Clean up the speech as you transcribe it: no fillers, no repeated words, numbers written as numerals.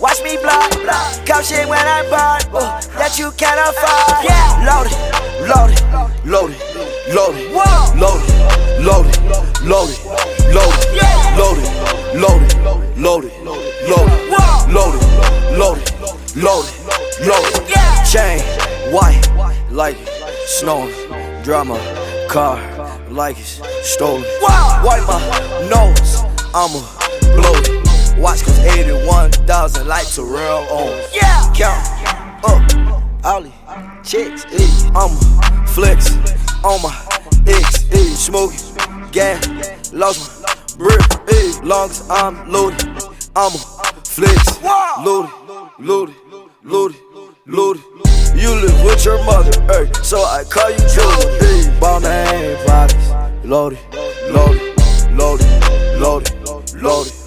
watch me block. Cop shit when I bought, that you can't afford. Yeah, loaded, loaded, loaded, loaded, loaded, loaded, loaded, loaded, loaded, loaded, loaded, loaded, loaded, loaded, loaded. Chain white like it snowing, drama car like it's stolen. Wipe my nose, I'ma blow it. Watch cause 81,000 like Terrell owns. Count up all these chicks, I'ma flex on my ex, smoking gas, lost my brick, long as I'm loaded, I'ma flex, loaded, loaded, loaded, loaded. You live with your mother, so I call you Jordan. Ball name, pockets, loaded, loaded, loaded, loaded, loaded.